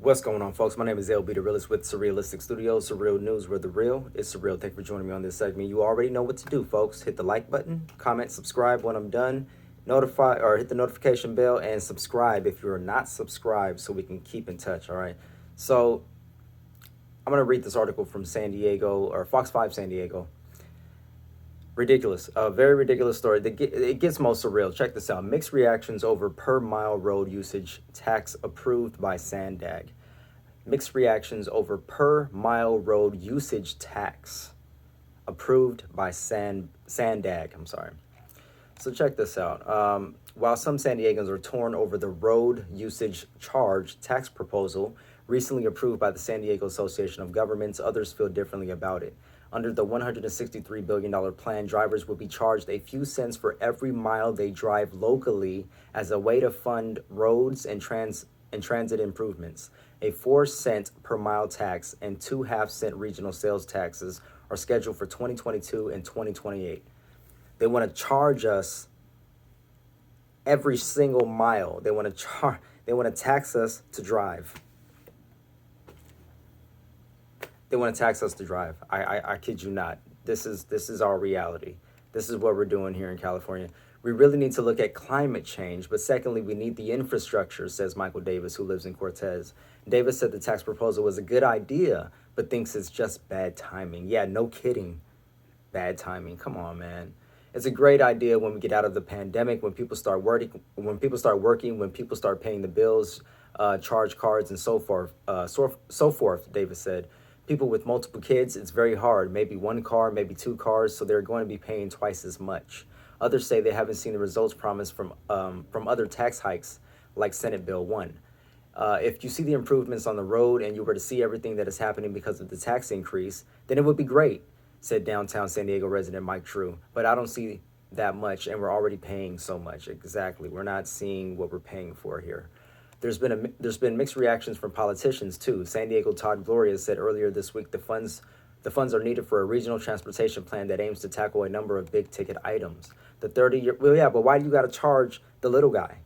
What's going on, folks? My name is LBThaRealist with Surrealistic Studios, Surreal News, where the real is surreal. Thank you for joining me on this segment. You already know what to do, folks. Hit the like button, comment, subscribe when I'm done, notify or hit the notification bell, and subscribe if you're not subscribed so we can keep in touch, all right? So I'm going to read this article from San Diego, or Fox 5 San Diego. Ridiculous. A very ridiculous story. It gets most surreal. Check this out. Mixed reactions over per mile road usage tax approved by SANDAG. Mixed reactions over per mile road usage tax approved by SANDAG. I'm sorry. So check this out. While some San Diegans are torn over the road usage charge tax proposal recently approved by the San Diego Association of Governments, others feel differently about it. Under the $163 billion plan, drivers will be charged a few cents for every mile they drive locally as a way to fund roads and transit improvements. A 4-cent per mile tax and 2 half-cent regional sales taxes are scheduled for 2022 and 2028. They want to charge us every single mile. They want to tax us to drive. They want to tax us to drive. I kid you not. This is our reality. This is what we're doing here in California. We really need to look at climate change, but secondly, we need the infrastructure, says Michael Davis, who lives in Cortez. Davis said the tax proposal was a good idea, but thinks it's just bad timing. Yeah, no kidding. Bad timing. Come on, man. It's a great idea when we get out of the pandemic, when people start working, when people start paying the bills, charge cards, and so forth. Davis said. People with multiple kids, it's very hard. Maybe one car, maybe 2 cars, so they're going to be paying twice as much. Others say they haven't seen the results promised from other tax hikes, like Senate Bill 1. If you see the improvements on the road and you were to see everything that is happening because of the tax increase, then it would be great, said downtown San Diego resident Mike True. But I don't see that much, and we're already paying so much. Exactly. We're not seeing what we're paying for here. There's been mixed reactions from politicians too. San Diego Todd Gloria said earlier this week the funds are needed for a regional transportation plan that aims to tackle a number of big ticket items. The 30-year, well, yeah, but why do you got to charge the little guy?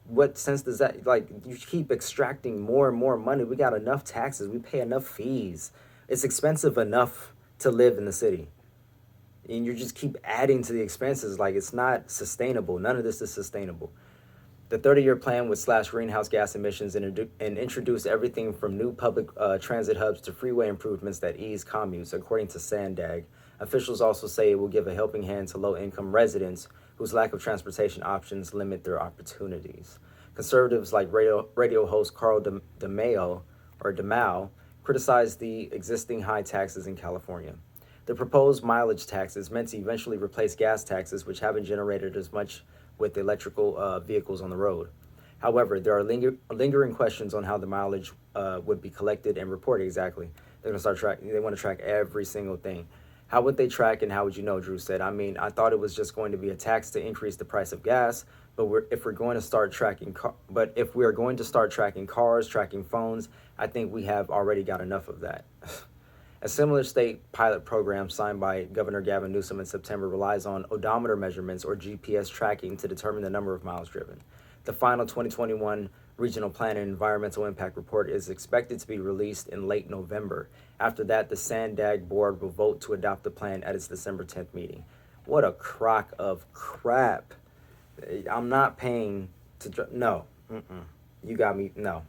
What sense does that, like, you keep extracting more and more money. We got enough taxes. We pay enough fees. It's expensive enough to live in the city. And you just keep adding to the expenses. Like, it's not sustainable. None of this is sustainable. The 30-year plan would slash greenhouse gas emissions and introduce everything from new public transit hubs to freeway improvements that ease commutes, according to SANDAG. Officials also say it will give a helping hand to low-income residents whose lack of transportation options limit their opportunities. Conservatives like radio host Carl DeMao criticized the existing high taxes in California. The proposed mileage tax is meant to eventually replace gas taxes, which haven't generated as much with electrical vehicles on the road. However, there are lingering questions on how the mileage would be collected and reported exactly. They're going to start tracking. They want to track every single thing. How would they track, and how would you know? Drew said. I mean, I thought it was just going to be a tax to increase the price of gas, but if we're going to start tracking cars, tracking phones, I think we have already got enough of that. A similar state pilot program signed by Governor Gavin Newsom in September relies on odometer measurements or GPS tracking to determine the number of miles driven. The final 2021 Regional Plan and Environmental Impact Report is expected to be released in late November. After that, the SANDAG board will vote to adopt the plan at its December 10th meeting. What a crock of crap. I'm not paying to... No. You got me. No.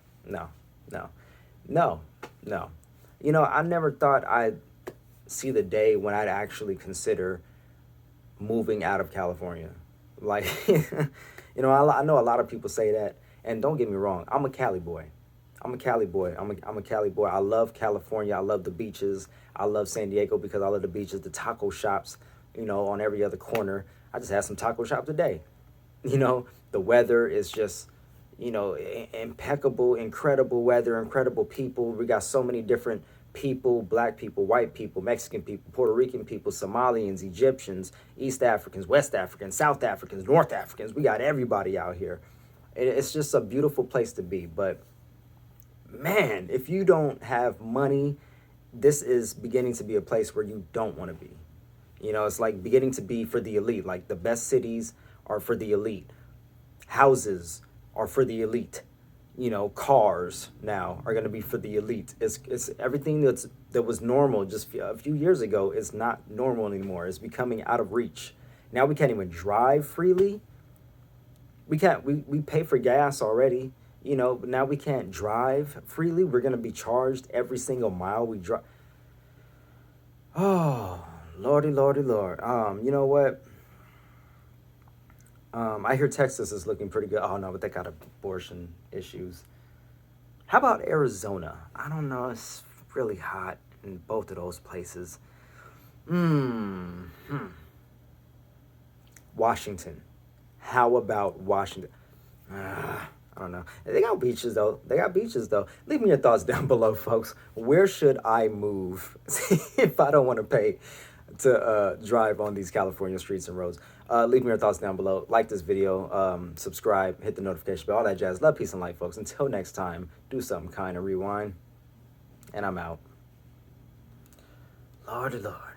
You know, I never thought I'd see the day when I'd actually consider moving out of California. Like, you know, I know a lot of people say that, and don't get me wrong, I'm a Cali boy. I'm a Cali boy. I love California. I love the beaches. I love San Diego because I love the beaches, the taco shops, you know, on every other corner. I just had some taco shop today. You know, the weather is just, you know, impeccable, incredible weather, incredible people. We got so many different people, black people, white people, Mexican people, Puerto Rican people, Somalians, Egyptians, East Africans, West Africans, South Africans, North Africans. We got everybody out here. It's just a beautiful place to be. But man, if you don't have money, this is beginning to be a place where you don't want to be. You know, it's like beginning to be for the elite. Like the best cities are for the elite. Houses are for the elite. You know, cars now are going to be for the elite. It's everything that was normal just a few years ago is not normal anymore. It's becoming out of reach. Now we can't even drive freely. We can't. We pay for gas already. You know, but now we can't drive freely. We're going to be charged every single mile we drive. Oh, lordy, lordy, lord. You know what? I hear Texas is looking pretty good. Oh no, but they got abortion issues. How about Arizona? I don't know. It's really hot in both of those places. Washington. How about Washington? I don't know. They got beaches though. Leave me your thoughts down below, folks. Where should I move if I don't want to pay to drive on these California streets and roads? Leave me your thoughts down below. Like this video, subscribe, hit the notification bell, all that jazz. Love, peace, and light, folks. Until next time, do something kind and rewind. And I'm out. Lordy Lord.